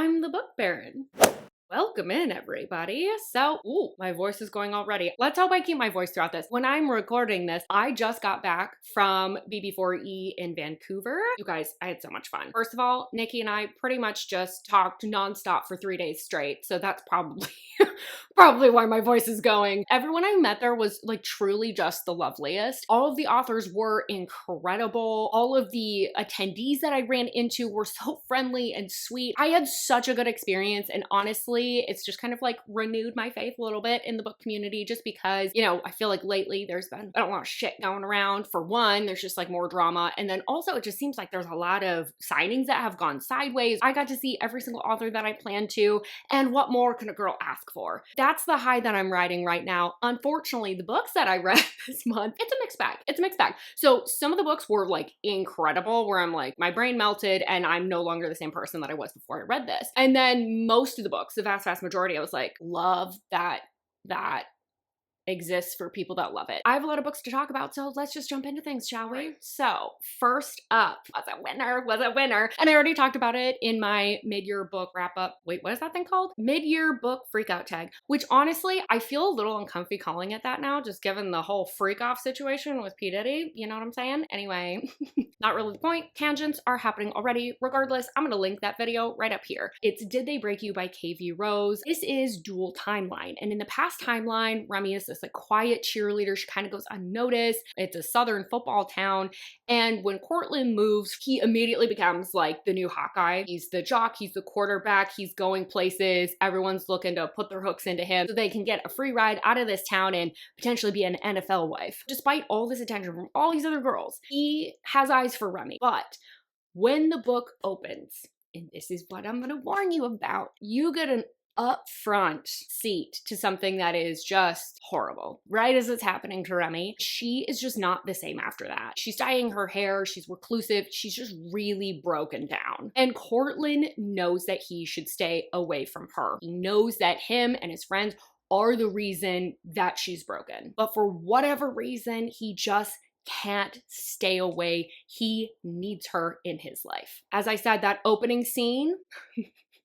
I'm the Book Baron. Welcome in, everybody. So, my voice is going already. Let's hope I keep my voice throughout this. When I'm recording this, I just got back from BB4E in Vancouver. You guys, I had so much fun. First of all, Nikki and I pretty much just talked nonstop for 3 days straight. So that's probably, probably why my voice is going. Everyone I met there was like truly just the loveliest. All of the authors were incredible. All of the attendees that I ran into were so friendly and sweet. I had such a good experience, and honestly, it's just kind of like renewed my faith a little bit in the book community, just because, you know, I feel like lately there's been a lot of shit going around. For one, there's just like more drama. And then also it just seems like there's a lot of signings that have gone sideways. I got to see every single author that I planned to. And what more can a girl ask for? That's the high that I'm riding right now. Unfortunately, the books that I read this month, it's a mixed bag. It's a mixed bag. So some of the books were like incredible, where I'm like, my brain melted and I'm no longer the same person that I was before I read this. And then most of the books, the vast majority, I was like, love that exists for people that love it. I have a lot of books to talk about, so let's just jump into things, shall we? So first up was a winner. And I already talked about it in my mid-year book wrap up. Wait, what is that thing called? Mid-year book freakout tag, which honestly, I feel a little uncomfy calling it that now, just given the whole freak off situation with P. Diddy. You know what I'm saying? Anyway, not really the point. Tangents are happening already. Regardless, I'm gonna link that video right up here. It's Did They Break You by KV Rose. This is dual timeline. And in the past timeline, Remy is this like quiet cheerleader. She kind of goes unnoticed. It's a southern football town. And when Cortland moves, he immediately becomes like the new Hawkeye. He's the jock, he's the quarterback, he's going places. Everyone's looking to put their hooks into him so they can get a free ride out of this town and potentially be an NFL wife. Despite all this attention from all these other girls, he has eyes for Remy. But when the book opens, and this is what I'm gonna warn you about, you get an upfront seat to something that is just horrible. Right as it's happening to Remy, she is just not the same after that. She's dyeing her hair, she's reclusive, she's just really broken down. And Cortland knows that he should stay away from her. He knows that him and his friends are the reason that she's broken. But for whatever reason, he just can't stay away. He needs her in his life. As I said, that opening scene,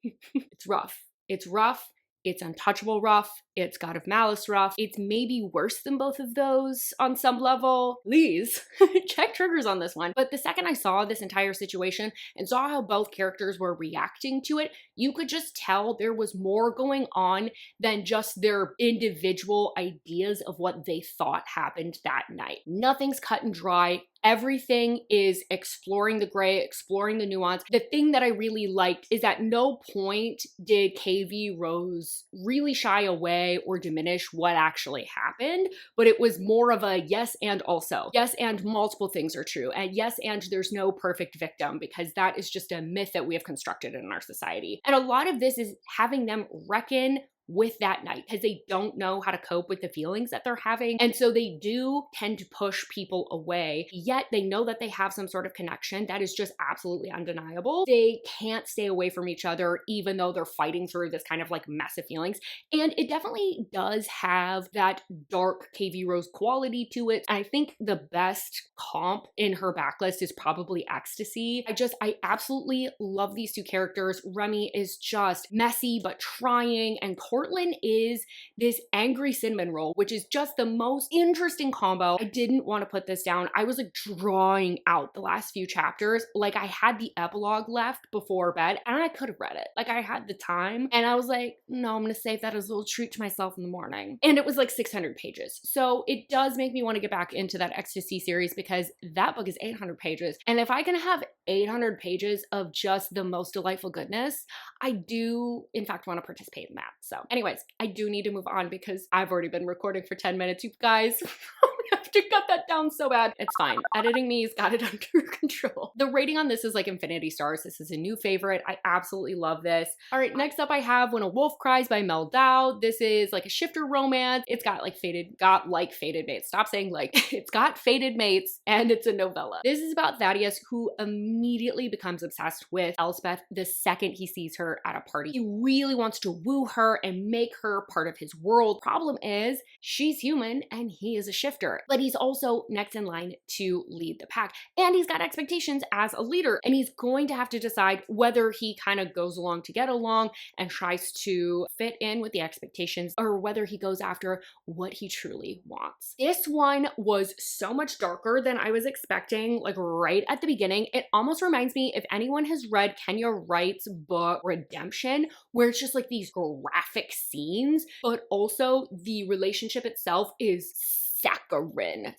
it's rough. It's rough. It's Untouchable rough. It's God of Malice rough. It's maybe worse than both of those on some level. Please check triggers on this one. But the second I saw this entire situation and saw how both characters were reacting to it, you could just tell there was more going on than just their individual ideas of what they thought happened that night. Nothing's cut and dry. Everything is exploring the gray, exploring the nuance. The thing that I really liked is at no point did KV Rose really shy away or diminish what actually happened, but it was more of a yes and also. Yes and multiple things are true. And yes and there's no perfect victim, because that is just a myth that we have constructed in our society. And a lot of this is having them reckon with that night, because they don't know how to cope with the feelings that they're having. And so they do tend to push people away, yet they know that they have some sort of connection that is just absolutely undeniable. They can't stay away from each other, even though they're fighting through this kind of like mess of feelings. And it definitely does have that dark KV Rose quality to it. I think the best comp in her backlist is probably Ecstasy. I absolutely love these two characters. Remy is just messy, but trying, and Cortland is this angry cinnamon roll, which is just the most interesting combo. I didn't want to put this down. I was like drawing out the last few chapters. Like I had the epilogue left before bed and I could have read it. Like I had the time and I was like, no, I'm going to save that as a little treat to myself in the morning. And it was like 600 pages. So it does make me want to get back into that Ecstasy series, because that book is 800 pages. And if I can have 800 pages of just the most delightful goodness, I do in fact want to participate in that. So anyways, I do need to move on because I've already been recording for 10 minutes, you guys. I have to cut that down so bad. It's fine. Editing me's got it under control. The rating on this is like infinity stars. This is a new favorite. I absolutely love this. All right, next up I have When a Wolf Cries by Mel Dow. This is like a shifter romance. It's got fated mates. Stop saying like. It's got fated mates and it's a novella. This is about Thaddeus, who immediately becomes obsessed with Elspeth the second he sees her at a party. He really wants to woo her and make her part of his world. Problem is, she's human and he is a shifter. But he he's also next in line to lead the pack. And he's got expectations as a leader, and he's going to have to decide whether he kind of goes along to get along and tries to fit in with the expectations, or whether he goes after what he truly wants. This one was so much darker than I was expecting, like right at the beginning. It almost reminds me, if anyone has read Kenya Wright's book Redemption, where it's just like these graphic scenes, but also the relationship itself is saccharine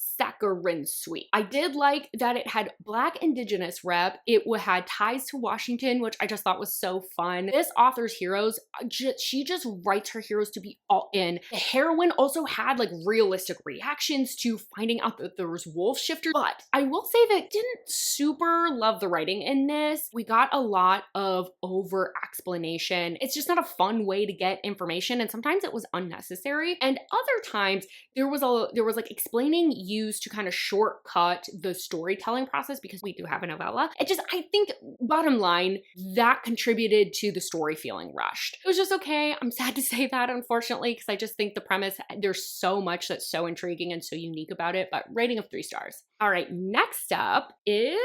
sweet. I did like that it had Black Indigenous rep. It had ties to Washington, which I just thought was so fun. This author's heroes, she just writes her heroes to be all in. The heroine also had like realistic reactions to finding out that there was wolf shifters, but I will say that I didn't super love the writing in this. We got a lot of over explanation. It's just not a fun way to get information, and sometimes it was unnecessary. And other times there was like explaining used to kind of shortcut the storytelling process, because we do have a novella. I think bottom line, that contributed to the story feeling rushed. It was just okay. I'm sad to say that, unfortunately, because I just think the premise, there's so much that's so intriguing and so unique about it, but rating of 3 stars. All right, next up is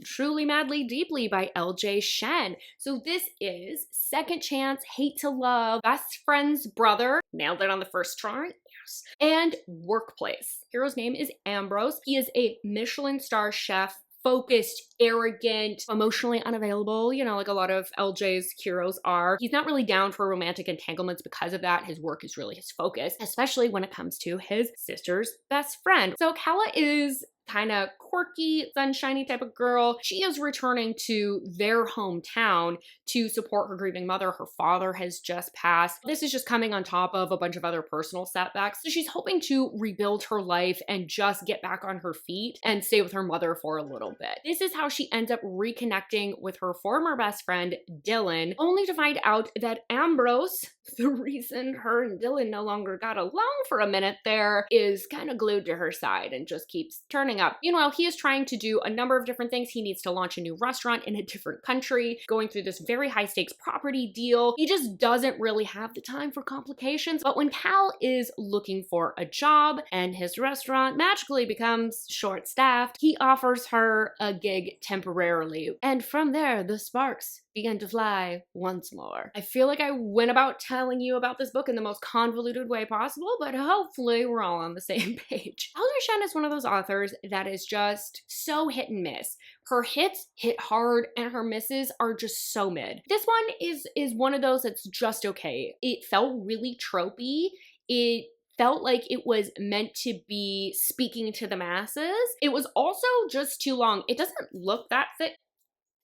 Truly Madly Deeply by LJ Shen. So this is second chance, hate to love, best friend's brother, nailed it on the first try, yes, and workplace. Hero's name is Ambrose. He is a Michelin star chef, focused, arrogant, emotionally unavailable, you know, like a lot of LJ's heroes are. He's not really down for romantic entanglements because of that. His work is really his focus, especially when it comes to his sister's best friend. So Kala is kind of quirky, sunshiny type of girl. She is returning to their hometown to support her grieving mother. Her father has just passed. This is just coming on top of a bunch of other personal setbacks. So she's hoping to rebuild her life and just get back on her feet and stay with her mother for a little bit. This is how she ends up reconnecting with her former best friend, Dylan, only to find out that Ambrose, the reason her and Dylan no longer got along for a minute there, is kind of glued to her side and just keeps turning up. Meanwhile, he is trying to do a number of different things. He needs to launch a new restaurant in a different country, going through this very high stakes property deal. He just doesn't really have the time for complications. But when Cal is looking for a job and his restaurant magically becomes short-staffed, he offers her a gig temporarily. And from there, the sparks begin to fly once more. I feel like I went about telling you about this book in the most convoluted way possible, but hopefully we're all on the same page. LJ Shen is one of those authors that is just so hit and miss. Her hits hit hard and her misses are just so mid. This one is one of those that's just okay. It felt really tropey. It felt like it was meant to be speaking to the masses. It was also just too long. It doesn't look that thick.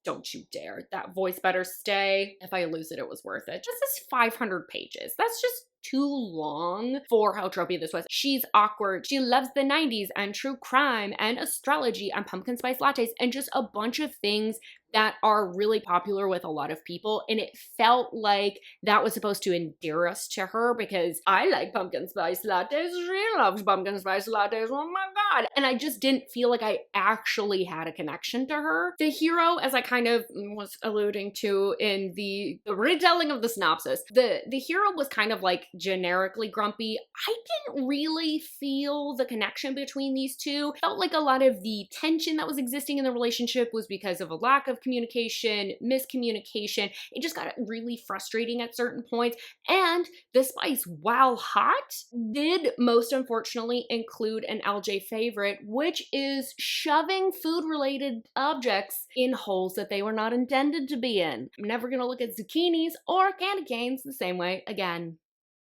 Don't you dare. That voice better stay. If I lose it, it was worth it. This is 500 pages. That's just too long for how tropey this was. She's awkward. She loves the 90s and true crime and astrology and pumpkin spice lattes and just a bunch of things that are really popular with a lot of people. And it felt like that was supposed to endear us to her because I like pumpkin spice lattes. She loves pumpkin spice lattes. Oh my God. And I just didn't feel like I actually had a connection to her. The hero, as I kind of was alluding to in the retelling of the synopsis, the hero was kind of like generically grumpy. I didn't really feel the connection between these two. Felt like a lot of the tension that was existing in the relationship was because of a lack of communication, miscommunication. It just got really frustrating at certain points. And the spice, while hot, did most unfortunately include an LJ favorite, which is shoving food-related objects in holes that they were not intended to be in. I'm never gonna look at zucchinis or candy canes the same way again.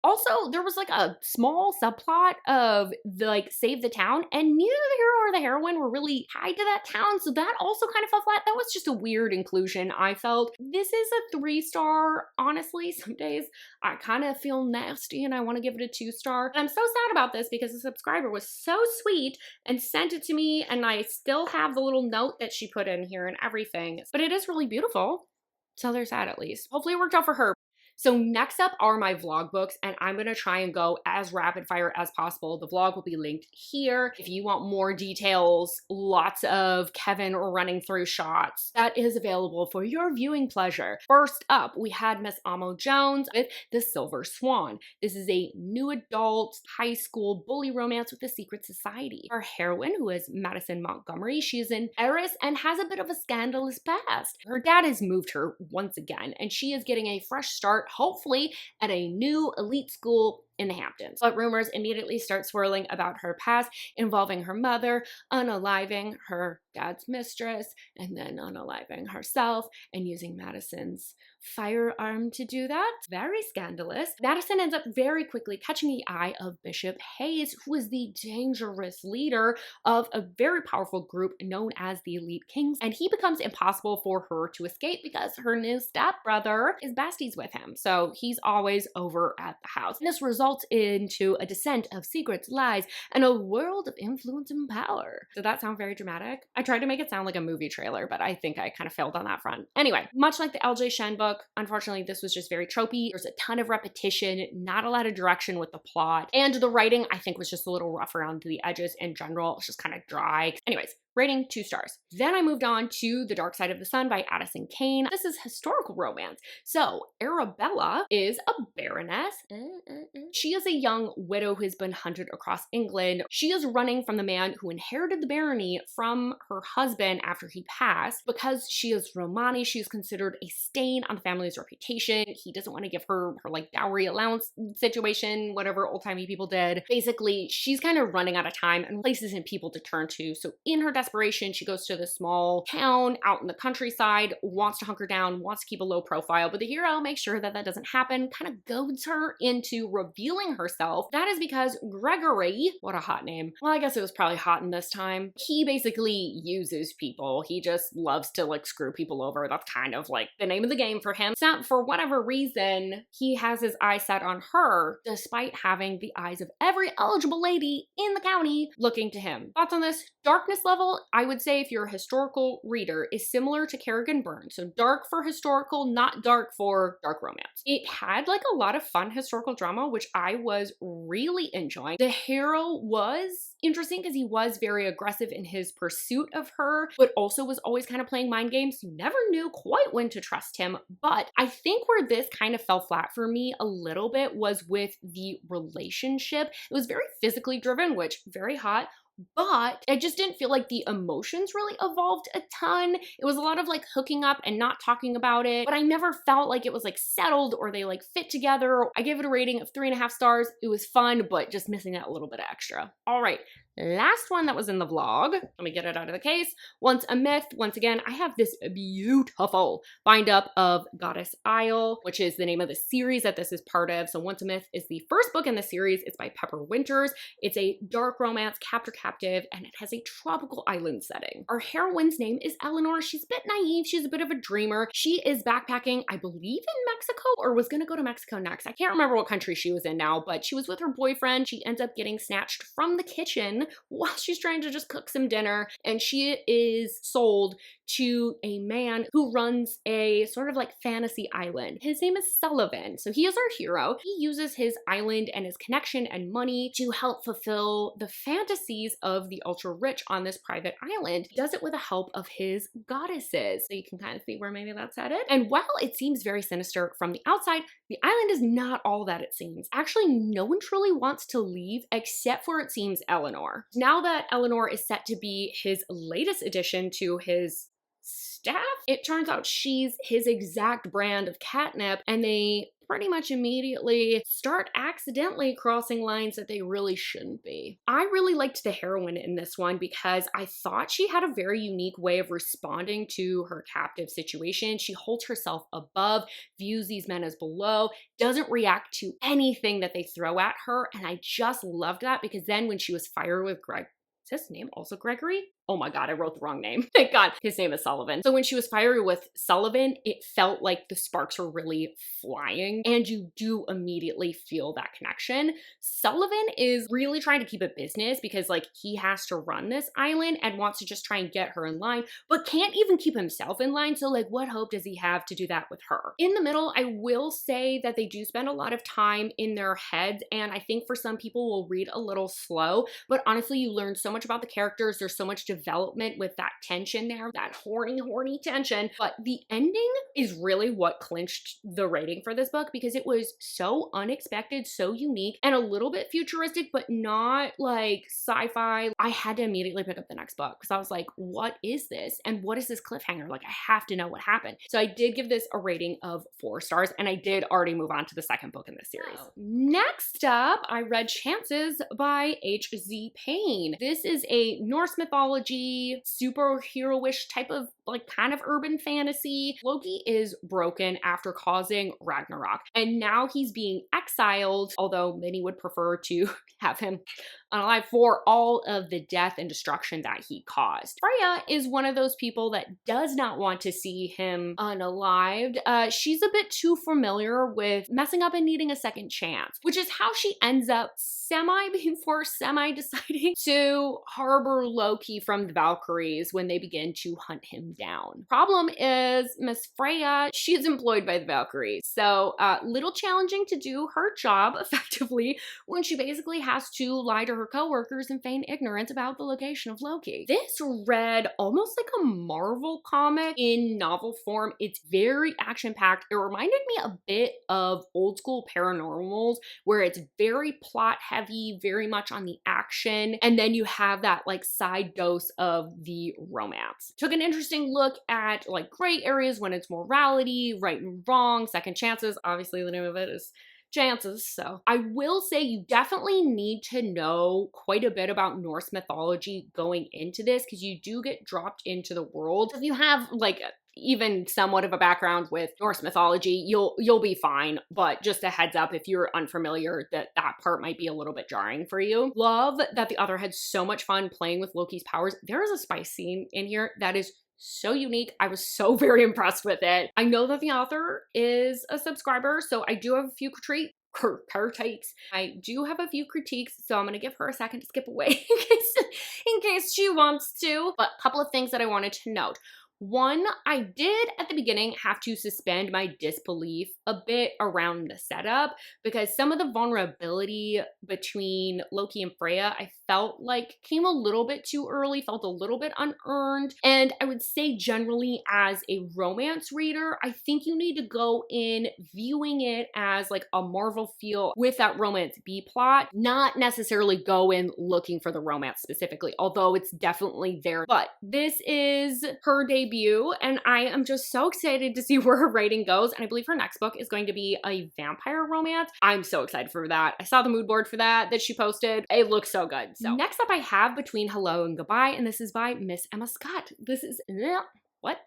Also, there was like a small subplot of like save the town, and neither the hero or the heroine were really tied to that town, so that also kind of fell flat. That was just a weird inclusion, I felt. This is a 3-star, honestly. Some days I kind of feel nasty and I want to give it a 2-star. And I'm so sad about this because the subscriber was so sweet and sent it to me, and I still have the little note that she put in here and everything. But it is really beautiful, so there's that at least. Hopefully it worked out for her. So next up are my vlog books, and I'm gonna try and go as rapid fire as possible. The vlog will be linked here. If you want more details, lots of Kevin running through shots, that is available for your viewing pleasure. First up, we had Miss Amo Jones with The Silver Swan. This is a new adult high school bully romance with a secret society. Our heroine, who is Madison Montgomery, she is an heiress and has a bit of a scandalous past. Her dad has moved her once again, and she is getting a fresh start, hopefully at a new elite school in the Hamptons. But rumors immediately start swirling about her past, involving her mother unaliving her dad's mistress, and then unaliving herself, and using Madison's firearm to do that. Very scandalous. Madison ends up very quickly catching the eye of Bishop Hayes, who is the dangerous leader of a very powerful group known as the Elite Kings, and he becomes impossible for her to escape because her new stepbrother is besties with him, so he's always over at the house. And this results into a descent of secrets, lies, and a world of influence and power. Did that sound very dramatic? I tried to make it sound like a movie trailer, but I think I kind of failed on that front. Anyway, much like the LJ Shen book, unfortunately this was just very tropey. There's a ton of repetition, not a lot of direction with the plot, and the writing I think was just a little rough around the edges in general. It's just kind of dry. Anyways, rating 2 stars. Then I moved on to The Dark Side of the Sun by Addison Cain. This is historical romance. So Arabella is a baroness. She is a young widow who has been hunted across England. She is running from the man who inherited the barony from her husband after he passed. Because she is Romani, she is considered a stain on the family's reputation. He doesn't want to give her like dowry allowance situation, whatever old-timey people did. Basically, she's kind of running out of time and places and people to turn to. So in her desperation, she goes to this small town out in the countryside, wants to hunker down, wants to keep a low profile, but the hero makes sure that that doesn't happen, kind of goads her into revealing herself. That is because Gregory, what a hot name. Well, I guess it was probably hot in this time. He basically uses people. He just loves to like screw people over. That's kind of like the name of the game for him. So for whatever reason, he has his eye set on her, despite having the eyes of every eligible lady in the county looking to him. Thoughts on this? Darkness level, I would say if you're a historical reader, is similar to Kerrigan Byrne. So dark for historical, not dark for dark romance. It had like a lot of fun historical drama, which I was really enjoying. The hero was interesting because he was very aggressive in his pursuit of her, but also was always kind of playing mind games. You never knew quite when to trust him. But I think where this kind of fell flat for me a little bit was with the relationship. It was very physically driven, which very hot. But I just didn't feel like the emotions really evolved a ton. It was a lot of like hooking up and not talking about it, but I never felt like it was like settled or they like fit together. I gave it a rating of 3.5 stars. It was fun, but just missing that little bit extra. All right. Last one that was in the vlog, let me get it out of the case. Once a Myth, once again, I have this beautiful bind up of Goddess Isle, which is the name of the series that this is part of. So Once a Myth is the first book in the series. It's by Pepper Winters. It's a dark romance, captive, and it has a tropical island setting. Our heroine's name is Eleanor. She's a bit naive. She's a bit of a dreamer. She is backpacking, I believe in Mexico, or was gonna go to Mexico next. I can't remember what country she was in now, but she was with her boyfriend. She ends up getting snatched from the kitchen while she's trying to just cook some dinner, and she is sold to a man who runs a sort of like fantasy island. His name is Sullivan. So he is our hero. He uses his island and his connection and money to help fulfill the fantasies of the ultra rich on this private island. He does it with the help of his goddesses. So you can kind of see where maybe that's headed. And while it seems very sinister from the outside, the island is not all that it seems. Actually, no one truly wants to leave except for, it seems, Eleanor. Now that Eleanor is set to be his latest addition to his staff, it turns out she's his exact brand of catnip, and they pretty much immediately start accidentally crossing lines that they really shouldn't be. I really liked the heroine in this one because I thought she had a very unique way of responding to her captive situation. She holds herself above, views these men as below, doesn't react to anything that they throw at her, and I just loved that because then when she was fired with is his name also Gregory? oh my God, I wrote the wrong name. Thank God. His name is Sullivan. So when she was fiery with Sullivan, it felt like the sparks were really flying, and you do immediately feel that connection. Sullivan is really trying to keep it business because like he has to run this island and wants to just try and get her in line, but can't even keep himself in line. So like what hope does he have to do that with her? In the middle, I will say that they do spend a lot of time in their heads, and I think for some people will read a little slow, but honestly, you learn so much about the characters. There's so much development with that tension there, that horny tension. But the ending is really what clinched the rating for this book because it was so unexpected, so unique, and a little bit futuristic, but not like sci-fi. I had to immediately pick up the next book because I was like, what is this? And what is this cliffhanger? Like, I have to know what happened. So I did give this a rating of 4 stars, and I did already move on to the second book in this series. Next up, I read Chances by H.Z. Payne. This is a Norse mythology, superhero-ish type of like kind of urban fantasy. Loki is broken after causing Ragnarok, and now he's being exiled, although many would prefer to have him unalive for all of the death and destruction that he caused. Freya is one of those people that does not want to see him unalived. She's a bit too familiar with messing up and needing a second chance, which is how she ends up semi-deciding to harbor Loki from the Valkyries when they begin to hunt him down. Problem is, Miss Freya, she's employed by the Valkyries, so little challenging to do her job effectively when she basically has to lie to her coworkers and feign ignorance about the location of Loki. This read almost like a Marvel comic in novel form. It's very action-packed. It reminded me a bit of old school paranormals, where it's very plot heavy, very much on the action, and then you have that like side dose of the romance. Took an interesting look at like gray areas when it's morality, right and wrong, second chances. Obviously the name of it is Chances. So I will say you definitely need to know quite a bit about Norse mythology going into this, because you do get dropped into the world. If you have like even somewhat of a background with Norse mythology, you'll be fine. But just a heads up, if you're unfamiliar, that part might be a little bit jarring for you. Love that the author had so much fun playing with Loki's powers. There is a spice scene in here that is so unique. I was so very impressed with it. I know that the author is a subscriber, so I do have a few critiques. I do have a few critiques, so I'm gonna give her a second to skip away in case she wants to. But a couple of things that I wanted to note. One, I did at the beginning have to suspend my disbelief a bit around the setup, because some of the vulnerability between Loki and Freya I felt like came a little bit too early, felt a little bit unearned. And I would say generally as a romance reader, I think you need to go in viewing it as like a Marvel feel with that romance B-plot, not necessarily go in looking for the romance specifically, although it's definitely there. But this is her debut, and I am just so excited to see where her writing goes. And I believe her next book is going to be a vampire romance. I'm so excited for that. I saw the mood board for that she posted. It looks so good. So next up I have Between Hello and Goodbye, and this is by Miss Emma Scott. This is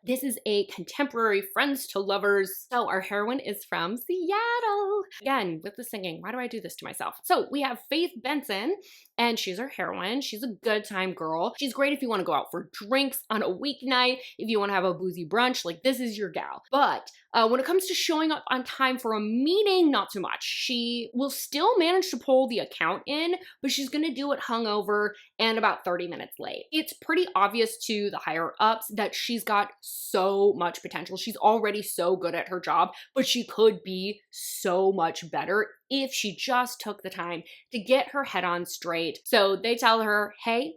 This is a contemporary friends to lovers. So our heroine is from Seattle. Again, with the singing, why do I do this to myself? So we have Faith Benson, and she's our heroine. She's a good time girl. She's great if you want to go out for drinks on a weeknight, if you want to have a boozy brunch, like this is your gal. But when it comes to showing up on time for a meeting, not so much. She will still manage to pull the account in, but she's gonna do it hungover and about 30 minutes late. It's pretty obvious to the higher ups that she's got so much potential. She's already so good at her job, but she could be so much better if she just took the time to get her head on straight. So they tell her, hey,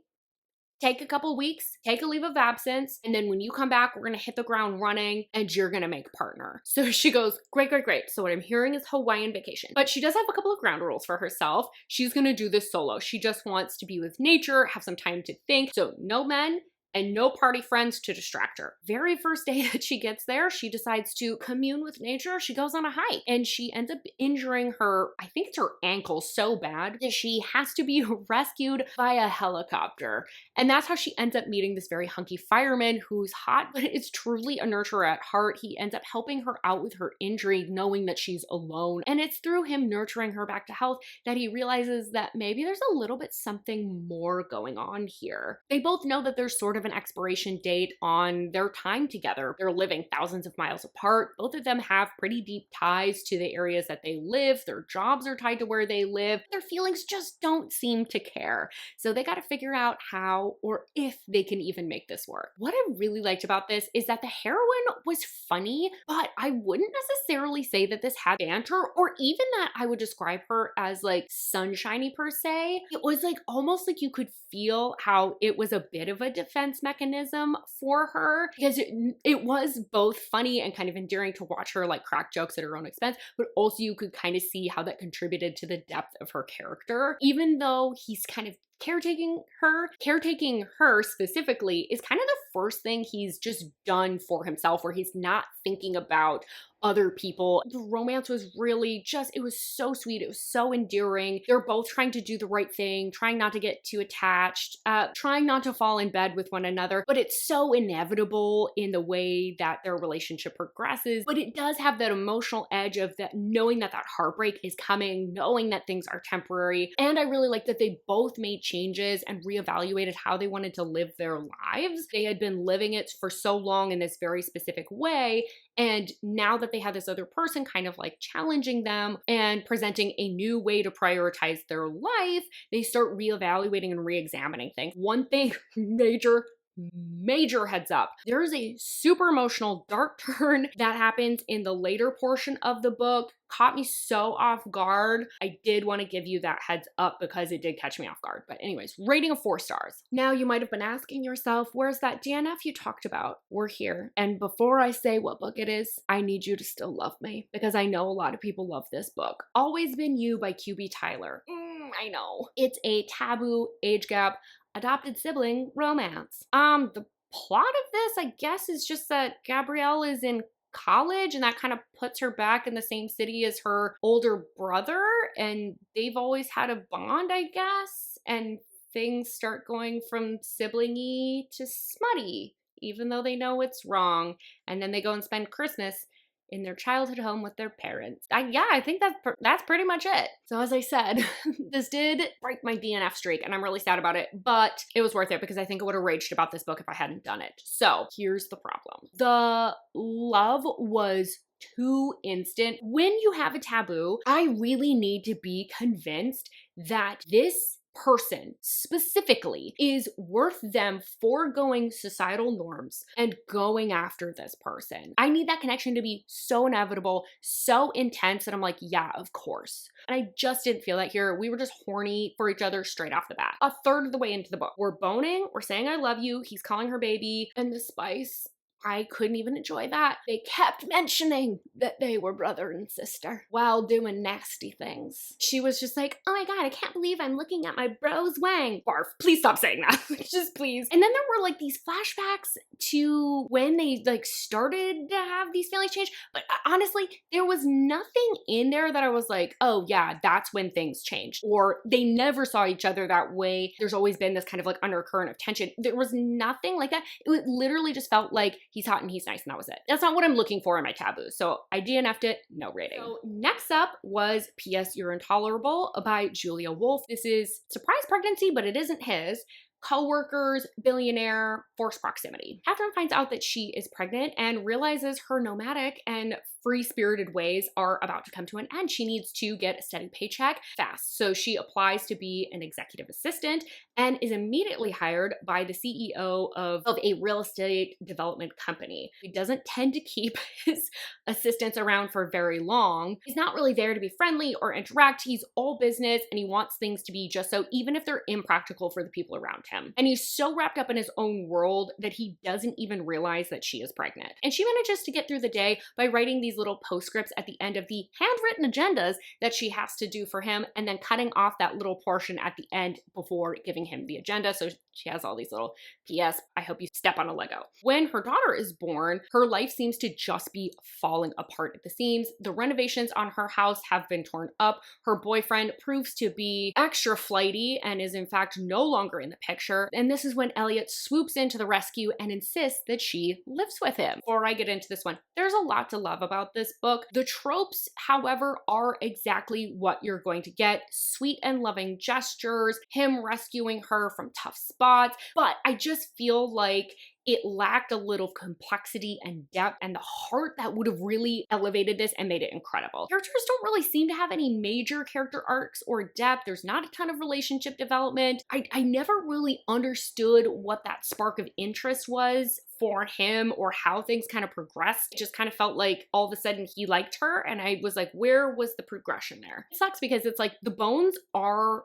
take a couple weeks, take a leave of absence, and then when you come back, we're gonna hit the ground running and you're gonna make partner. So she goes, great. So what I'm hearing is Hawaiian vacation. But she does have a couple of ground rules for herself. She's gonna do this solo. She just wants to be with nature, have some time to think. So no men and no party friends to distract her. Very first day that she gets there, she decides to commune with nature. She goes on a hike and she ends up injuring her, I think it's her ankle so bad that she has to be rescued by a helicopter. And that's how she ends up meeting this very hunky fireman who's hot, but is truly a nurturer at heart. He ends up helping her out with her injury, knowing that she's alone. And it's through him nurturing her back to health that he realizes that maybe there's a little bit something more going on here. They both know that there's sort of of an expiration date on their time together. They're living thousands of miles apart. Both of them have pretty deep ties to the areas that they live. Their jobs are tied to where they live. Their feelings just don't seem to care. So they got to figure out how or if they can even make this work. What I really liked about this is that the heroine was funny, but I wouldn't necessarily say that this had banter or even that I would describe her as like sunshiny per se. It was like almost like you could feel how it was a bit of a defense mechanism for her because it was both funny and kind of endearing to watch her like crack jokes at her own expense, but also you could kind of see how that contributed to the depth of her character. Even though he's kind of caretaking her specifically is kind of the first thing he's just done for himself where he's not thinking about other people. The romance was really just, it was so sweet. It was so endearing. They're both trying to do the right thing, trying not to get too attached, trying not to fall in bed with one another, but it's so inevitable in the way that their relationship progresses. But it does have that emotional edge of that, knowing that that heartbreak is coming, knowing that things are temporary. And I really like that they both made changes and reevaluated how they wanted to live their lives. They had been living it for so long in this very specific way. And now that they have this other person kind of like challenging them and presenting a new way to prioritize their life, they start reevaluating and re-examining things. One thing, major heads up. There is a super emotional dark turn that happens in the later portion of the book. Caught me so off guard. I did want to give you that heads up because it did catch me off guard. But anyways, rating of 4 stars. Now you might have been asking yourself, where's that DNF you talked about? We're here. And before I say what book it is, I need you to still love me because I know a lot of people love this book. Always Been You by QB Tyler. I know. It's a taboo age gap adopted sibling romance. The plot of this, I guess, is just that Gabrielle is in college and that kind of puts her back in the same city as her older brother, and they've always had a bond, I guess, and things start going from sibling-y to smutty, even though they know it's wrong, and then they go and spend Christmas in their childhood home with their parents. I think that's pretty much it. So as I said, this did break my DNF streak and I'm really sad about it, but it was worth it because I think I would have raged about this book if I hadn't done it. So here's the problem. The love was too instant. When you have a taboo, I really need to be convinced that this person specifically is worth them foregoing societal norms and going after this person. I need that connection to be so inevitable, so intense that I'm like, yeah, of course. And I just didn't feel that here. We were just horny for each other straight off the bat. A third of the way into the book, we're boning, we're saying I love you, he's calling her baby, and the spice, I couldn't even enjoy that. They kept mentioning that they were brother and sister while doing nasty things. She was just like, oh my God, I can't believe I'm looking at my bro's wang. Barf, please stop saying that. Just please. And then there were like these flashbacks to when they like started to have these feelings change. But honestly, there was nothing in there that I was like, oh yeah, that's when things changed. Or they never saw each other that way. There's always been this kind of like undercurrent of tension. There was nothing like that. It literally just felt like he's hot and he's nice and that was it. That's not what I'm looking for in my taboos. So I DNF'd it, no rating. So next up was P.S. You're Intolerable by Julia Wolf. This is surprise pregnancy, but it isn't his. Co-workers, billionaire, forced proximity. Catherine finds out that she is pregnant and realizes her nomadic and free-spirited ways are about to come to an end. She needs to get a steady paycheck fast. So she applies to be an executive assistant and is immediately hired by the CEO of a real estate development company. He doesn't tend to keep his assistants around for very long. He's not really there to be friendly or interact. He's all business and he wants things to be just so, even if they're impractical for the people around him. And he's so wrapped up in his own world that he doesn't even realize that she is pregnant. And she manages to get through the day by writing these little postscripts at the end of the handwritten agendas that she has to do for him and then cutting off that little portion at the end before giving him the agenda. So she has all these little PS, I hope you step on a Lego. When her daughter is born, her life seems to just be falling apart at the seams. The renovations on her house have been torn up. Her boyfriend proves to be extra flighty and is in fact no longer in the picture. And this is when Elliot swoops into the rescue and insists that she lives with him. Before I get into this one, there's a lot to love about this book. The tropes, however, are exactly what you're going to get. Sweet and loving gestures, him rescuing coming her from tough spots, but I just feel like it lacked a little complexity and depth and the heart that would have really elevated this and made it incredible. Characters don't really seem to have any major character arcs or depth. There's not a ton of relationship development. I never really understood what that spark of interest was for him or how things kind of progressed. It just kind of felt like all of a sudden he liked her, and I was like, where was the progression there? It sucks because it's like the bones are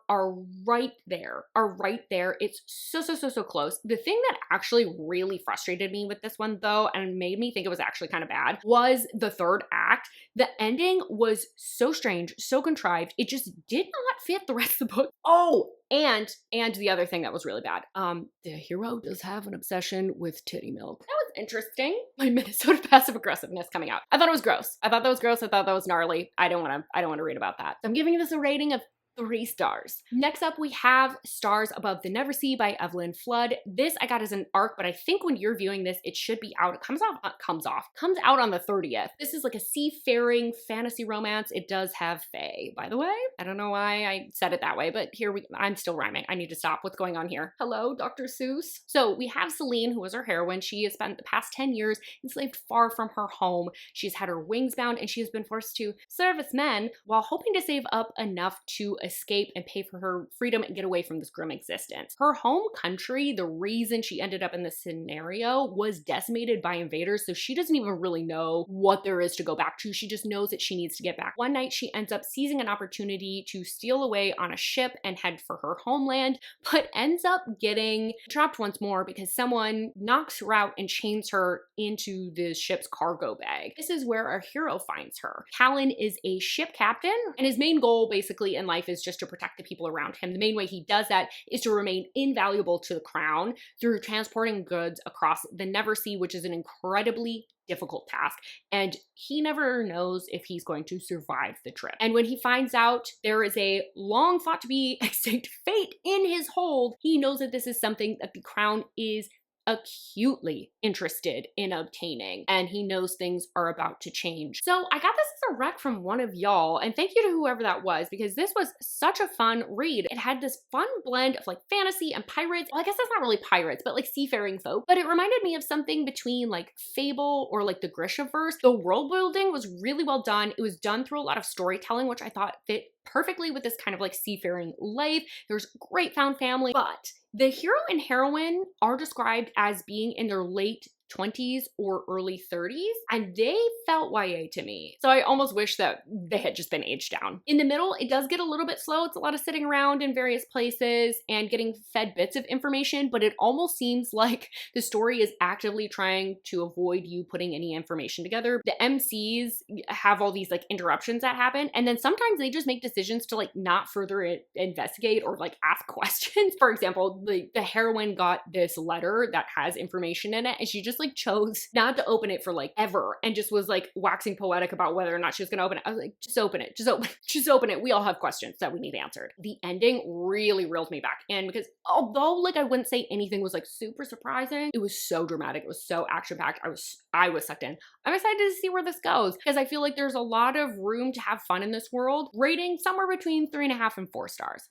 right there, It's so close. The thing that actually really frustrated me with this one though, and made me think it was actually kind of bad, was the third act. The ending was so strange, so contrived. It just did not fit the rest of the book. Oh, and the other thing that was really bad, the hero does have an obsession with titty milk. That was interesting. My Minnesota passive aggressiveness coming out. I thought it was gross. I thought that was gnarly. I don't want to read about that. So I'm giving this a rating of 3 stars. Next up, we have Stars Above the Neversea by Evelyn Flood. This I got as an arc, but I think when you're viewing this, it should be out. It comes out on the 30th. This is like a seafaring fantasy romance. It does have fae, by the way. I don't know why I said it that way, but I'm still rhyming. I need to stop. What's going on here? Hello, Dr. Seuss. So we have Celine, who was our heroine. She has spent the past 10 years enslaved far from her home. She's had her wings bound and she has been forced to service men while hoping to save up enough to escape and pay for her freedom and get away from this grim existence. Her home country, the reason she ended up in this scenario, was decimated by invaders, so she doesn't even really know what there is to go back to. She just knows that she needs to get back. One night she ends up seizing an opportunity to steal away on a ship and head for her homeland, but ends up getting trapped once more because someone knocks her out and chains her into the ship's cargo bag. This is where our hero finds her. Callan is a ship captain, and his main goal basically in life is just to protect the people around him. The main way he does that is to remain invaluable to the crown through transporting goods across the Neversea, which is an incredibly difficult task, and he never knows if he's going to survive the trip. And when he finds out there is a long thought to be extinct fate in his hold, he knows that this is something that the crown is acutely interested in obtaining, and he knows things are about to change. So I got this as a rec from one of y'all, and thank you to whoever that was, because this was such a fun read. It had this fun blend of like fantasy and pirates. Well, I guess that's not really pirates, but like seafaring folk, but it reminded me of something between like Fable or like the Grishaverse. The world building was really well done. It was done through a lot of storytelling, which I thought fit perfectly with this kind of like seafaring life. There's great found family, but the hero and heroine are described as being in their late 20s or early 30s, and they felt YA to me. So I almost wish that they had just been aged down. In the middle, it does get a little bit slow. It's a lot of sitting around in various places and getting fed bits of information, but it almost seems like the story is actively trying to avoid you putting any information together. The MCs have all these like interruptions that happen, and then sometimes they just make decisions to like not further investigate or like ask questions. For example, the heroine got this letter that has information in it, and she just like chose not to open it for like ever and just was like waxing poetic about whether or not she was gonna open it. I was like, just open it, just open it. We all have questions that we need answered. The ending really reeled me back in because although like I wouldn't say anything was like super surprising, it was so dramatic, it was so action-packed. I was sucked in. I'm excited to see where this goes because I feel like there's a lot of room to have fun in this world. Rating somewhere between 3.5 and 4 stars.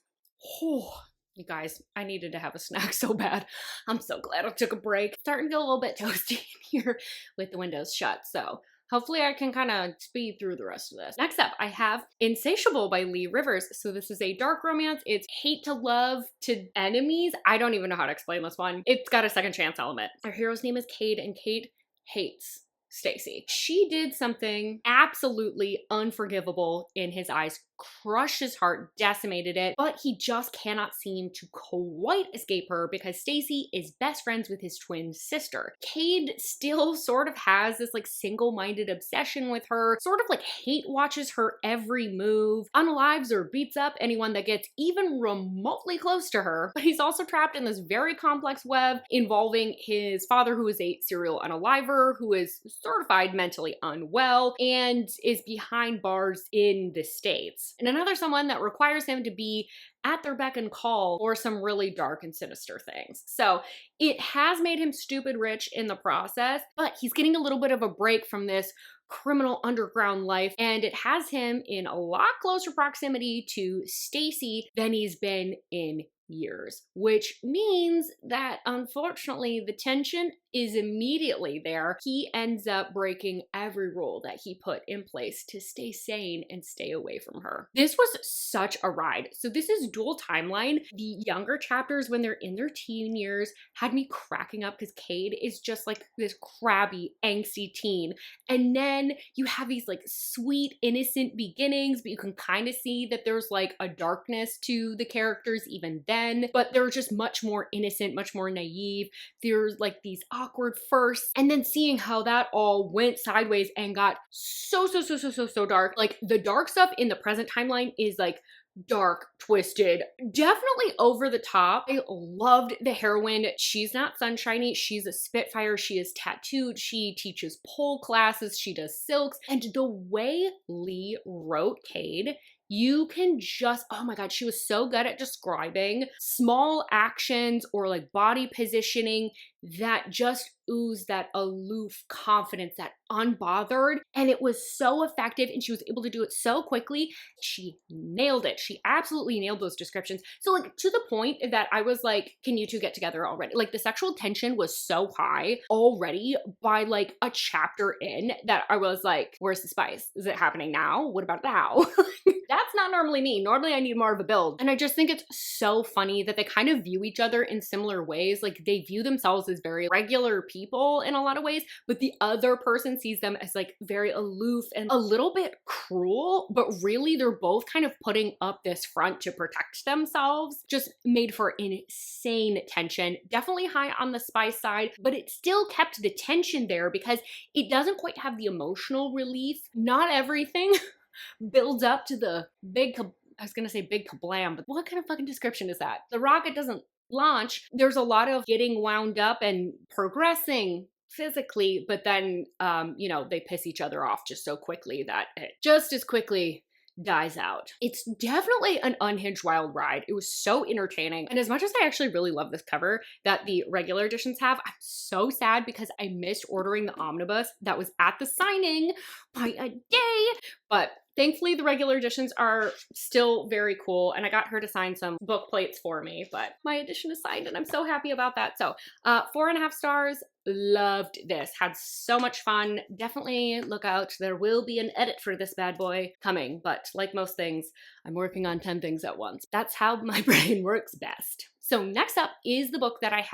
You guys, I needed to have a snack so bad. I'm so glad I took a break. Starting to feel a little bit toasty in here with the windows shut, so hopefully I can kind of speed through the rest of this. Next up, I have Insatiable by Leigh Rivers. So this is a dark romance. It's hate to love to enemies. I don't even know how to explain this one. It's got a second chance element. Our hero's name is Cain, and Cain hates Stacy. She did something absolutely unforgivable in his eyes, crushed his heart, decimated it, but he just cannot seem to quite escape her because Stacy is best friends with his twin sister. Cade still sort of has this like single-minded obsession with her, sort of like hate watches her every move, unalives or beats up anyone that gets even remotely close to her, but he's also trapped in this very complex web involving his father, who is a serial unaliver, who is certified mentally unwell, and is behind bars in the States. And another someone that requires him to be at their beck and call for some really dark and sinister things. So it has made him stupid rich in the process, but he's getting a little bit of a break from this criminal underground life, and it has him in a lot closer proximity to Stacy than he's been in years, which means that unfortunately the tension is immediately there. He ends up breaking every rule that he put in place to stay sane and stay away from her. This was such a ride. So this is dual timeline. The younger chapters when they're in their teen years had me cracking up because Cade is just like this crabby, angsty teen. And then you have these like sweet, innocent beginnings, but you can kind of see that there's like a darkness to the characters even then, but they're just much more innocent, much more naive. There's like these awkward firsts, and then seeing how that all went sideways and got so dark. Like the dark stuff in the present timeline is like dark, twisted, definitely over the top. I loved the heroine. She's not sunshiny. She's a spitfire. She is tattooed. She teaches pole classes. She does silks. And the way Leigh wrote Cade, you can just, oh my God, she was so good at describing small actions or like body positioning that just ooze that aloof confidence, that unbothered. And it was so effective and she was able to do it so quickly. She nailed it. She absolutely nailed those descriptions. So like to the point that I was like, can you two get together already? Like the sexual tension was so high already by like a chapter in that I was like, where's the spice? Is it happening now? What about now? That's not normally me. Normally I need more of a build. And I just think it's so funny that they kind of view each other in similar ways. Like they view themselves as very regular people in a lot of ways, but the other person sees them as like very aloof and a little bit cruel, but really they're both kind of putting up this front to protect themselves. Just made for insane tension. Definitely high on the spice side, but it still kept the tension there because it doesn't quite have the emotional relief. Not everything builds up to the big, I was gonna say big kablam, but what kind of fucking description is that? The rocket doesn't launch. There's a lot of getting wound up and progressing physically, but then, you know, they piss each other off just so quickly that it just as quickly dies out. It's definitely an unhinged wild ride. It was so entertaining. And as much as I actually really love this cover that the regular editions have, I'm so sad because I missed ordering the omnibus that was at the signing by a day. But thankfully, the regular editions are still very cool, and I got her to sign some book plates for me, but my edition is signed, and I'm so happy about that. So 4.5 stars. Loved this. Had so much fun. Definitely look out. There will be an edit for this bad boy coming, but like most things, I'm working on 10 things at once. That's how my brain works best. So next up is the book that I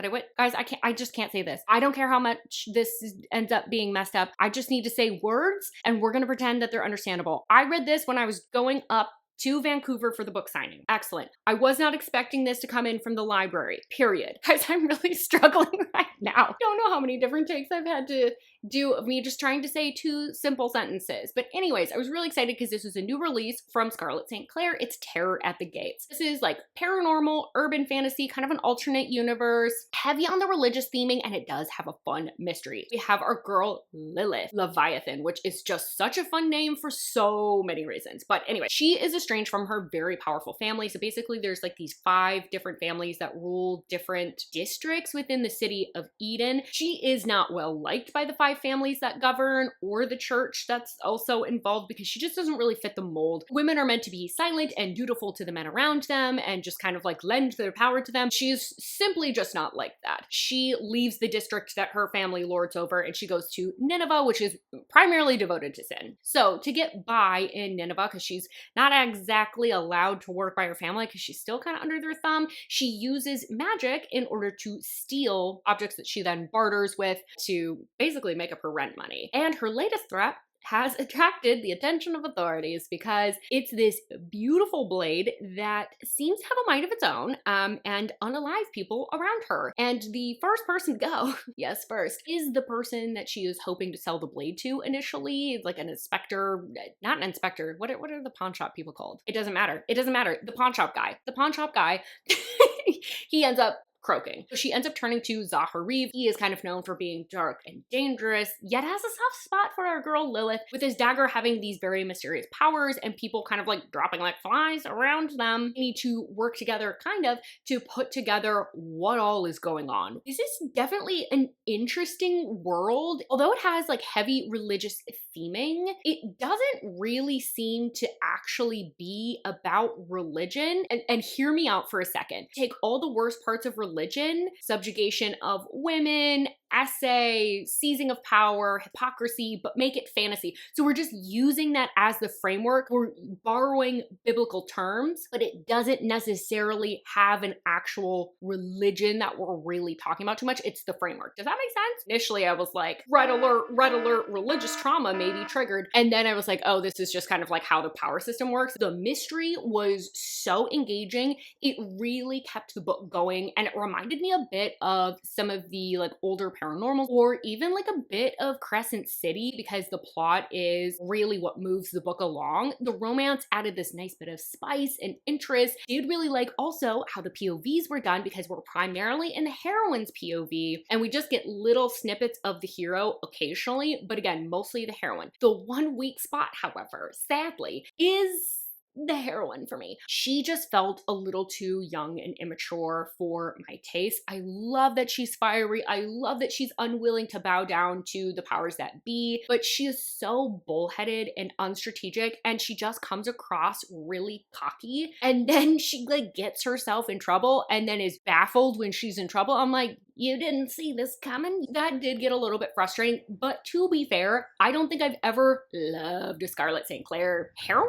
went, guys, I just can't say this. I don't care how much this ends up being messed up. I just need to say words and we're gonna pretend that they're understandable. I read this when I was going up to Vancouver for the book signing. Excellent. I was not expecting this to come in from the library, period. Guys, I'm really struggling right now. Don't know how many different takes I've had to do of me just trying to say 2 simple sentences. But anyways, I was really excited because this was a new release from Scarlett St. Clair. It's Terror at the Gates. This is like paranormal, urban fantasy, kind of an alternate universe, heavy on the religious theming, and it does have a fun mystery. We have our girl Lilith Leviathan, which is just such a fun name for so many reasons. But anyway, she is estranged from her very powerful family. So basically there's like these 5 different families that rule different districts within the city of Eden. She is not well liked by the 5 families that govern or the church that's also involved because she just doesn't really fit the mold. Women are meant to be silent and dutiful to the men around them and just kind of like lend their power to them. She's simply just not like that. She leaves the district that her family lords over and she goes to Nineveh, which is primarily devoted to sin. So to get by in Nineveh, because she's not exactly allowed to work by her family because she's still kind of under their thumb, she uses magic in order to steal objects that she then barters with to basically make up her rent money. And her latest threat has attracted the attention of authorities because it's this beautiful blade that seems to have a mind of its own and unalive people around her. And the first person to go, yes, first, is the person that she is hoping to sell the blade to initially, like an inspector, not an inspector, what are the pawn shop people called? It doesn't matter. It doesn't matter. The pawn shop guy. The pawn shop guy, he ends up croaking. So she ends up turning to Zahariv. He is kind of known for being dark and dangerous, yet has a soft spot for our girl Lilith, with his dagger having these very mysterious powers and people kind of like dropping like flies around them. They need to work together kind of to put together what all is going on. This is definitely an interesting world. Although it has like heavy religious theming, it doesn't really seem to actually be about religion. And hear me out for a second. Take all the worst parts of religion, subjugation of women, essay, seizing of power, hypocrisy, but make it fantasy. So we're just using that as the framework. We're borrowing biblical terms, but it doesn't necessarily have an actual religion that we're really talking about too much. It's the framework. Does that make sense? Initially, I was like, red alert, religious trauma may be triggered. And then I was like, oh, this is just kind of like how the power system works. The mystery was so engaging. It really kept the book going, and it reminded me a bit of some of the like older paranormal, or even like a bit of Crescent City, because the plot is really what moves the book along. The romance added this nice bit of spice and interest. Did really like also how the POVs were done, because we're primarily in the heroine's POV and we just get little snippets of the hero occasionally, but again, mostly the heroine. The one weak spot, however, sadly, is the heroine for me. She just felt a little too young and immature for my taste. I love that she's fiery. I love that she's unwilling to bow down to the powers that be, but she is so bullheaded and unstrategic, and she just comes across really cocky. And then she like gets herself in trouble and then is baffled when she's in trouble. I'm like, you didn't see this coming? That did get a little bit frustrating, but to be fair, I don't think I've ever loved a Scarlett St. Clair heroine,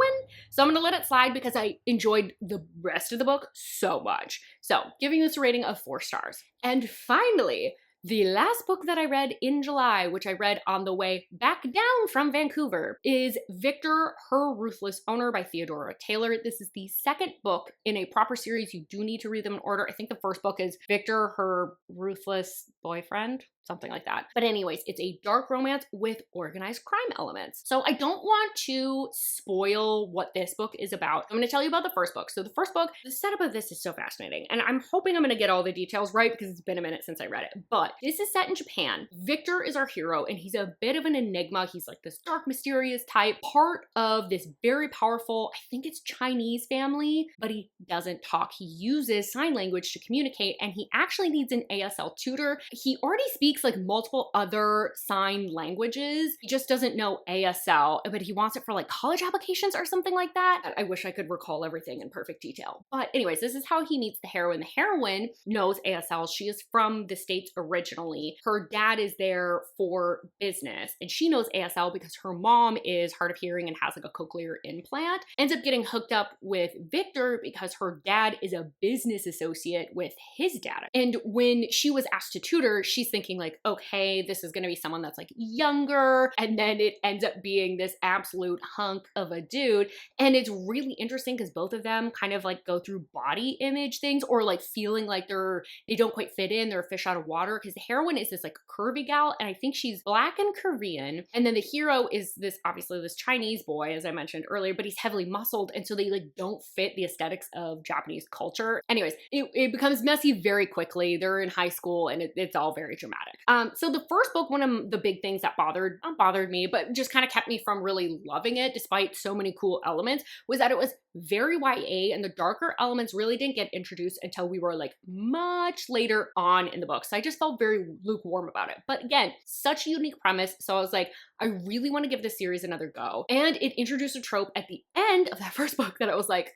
so I'm gonna let it slide because I enjoyed the rest of the book so much. So, giving this a rating of 4 stars. And finally, the last book that I read in July, which I read on the way back down from Vancouver, is Victor, Her Ruthless Owner by Theodora Taylor. This is the second book in a proper series. You do need to read them in order. I think the first book is Victor, Her Ruthless Boyfriend, something like that. But anyways, it's a dark romance with organized crime elements. So I don't want to spoil what this book is about. I'm gonna tell you about the first book. So the first book, the setup of this is so fascinating, and I'm hoping I'm gonna get all the details right because it's been a minute since I read it. But this is set in Japan. Victor is our hero, and he's a bit of an enigma. He's like this dark, mysterious type, part of this very powerful, I think it's Chinese family, but he doesn't talk. He uses sign language to communicate, and he actually needs an ASL tutor. He already speaks like multiple other sign languages. He just doesn't know ASL, but he wants it for like college applications or something like that. I wish I could recall everything in perfect detail. But anyways, this is how he meets the heroine. The heroine knows ASL. She is from the States originally. Her dad is there for business, and she knows ASL because her mom is hard of hearing and has like a cochlear implant. Ends up getting hooked up with Victor because her dad is a business associate with his dad. And when she was asked to tutor, she's thinking like, okay, this is gonna be someone that's like younger, and then it ends up being this absolute hunk of a dude. And it's really interesting because both of them kind of like go through body image things, or like feeling like they don't quite fit in, they're a fish out of water, because the heroine is this like curvy gal, and I think she's Black and Korean, and then the hero is this, obviously this Chinese boy, as I mentioned earlier, but he's heavily muscled, and so they like don't fit the aesthetics of Japanese culture. Anyways, it becomes messy very quickly. They're in high school, and it's all very dramatic. So the first book, one of the big things that not bothered me, but just kind of kept me from really loving it, despite so many cool elements, was that it was very YA, and the darker elements really didn't get introduced until we were like much later on in the book. So I just felt very lukewarm about it. But again, such a unique premise. So I was like, I really want to give this series another go. And it introduced a trope at the end of that first book that I was like,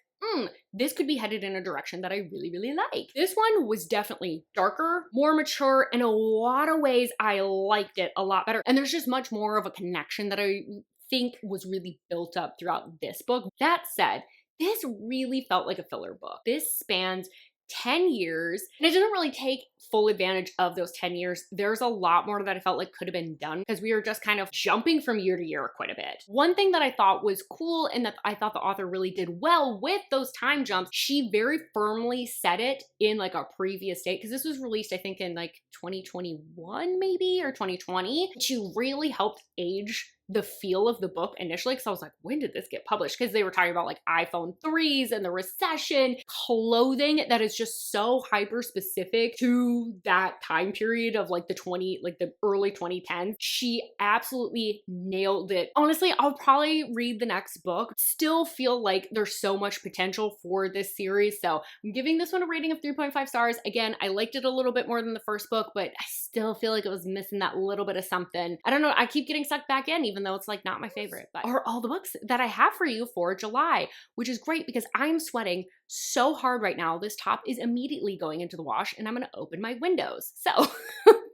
this could be headed in a direction that I really, really like. This one was definitely darker, more mature. In a lot of ways, I liked it a lot better. And there's just much more of a connection that I think was really built up throughout this book. That said, this really felt like a filler book. This spans 10 years, and it doesn't really take full advantage of those 10 years. There's a lot more that I felt like could have been done because we were just kind of jumping from year to year quite a bit. One thing that I thought was cool and that I thought the author really did well with those time jumps, she very firmly said it in like a previous date, because this was released I think in like 2021 maybe or 2020. She really helped age the feel of the book initially, because I was like, when did this get published? Because they were talking about like iPhone 3s and the recession, clothing that is just so hyper specific to that time period of like the early 2010s. She absolutely nailed it. Honestly, I'll probably read the next book. Still feel like there's so much potential for this series. So I'm giving this one a rating of 3.5 stars. Again, I liked it a little bit more than the first book, but I still feel like it was missing that little bit of something. I don't know. I keep getting sucked back in, even though it's like not my favorite, but are all the books that I have for you for July, which is great because I'm sweating so hard right now. This top is immediately going into the wash and I'm going to open my windows. So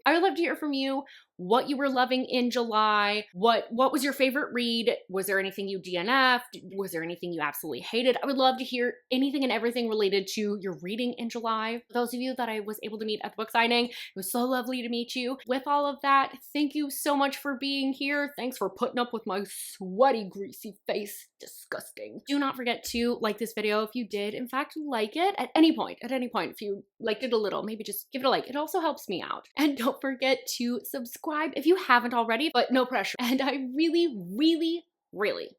I would love to hear from you what you were loving in July. What was your favorite read? Was there anything you DNF'd? Was there anything you absolutely hated? I would love to hear anything and everything related to your reading in July. For those of you that I was able to meet at the book signing, it was so lovely to meet you. With all of that, thank you so much for being here. Thanks for putting up with my sweaty, greasy face. Disgusting. Do not forget to like this video if you did, in fact, like it at any point. If you liked it a little, maybe just give it a like. It also helps me out. And don't forget to subscribe if you haven't already, but no pressure. And I really, really, really,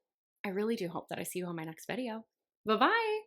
I really do hope that I see you on my next video. Bye-bye.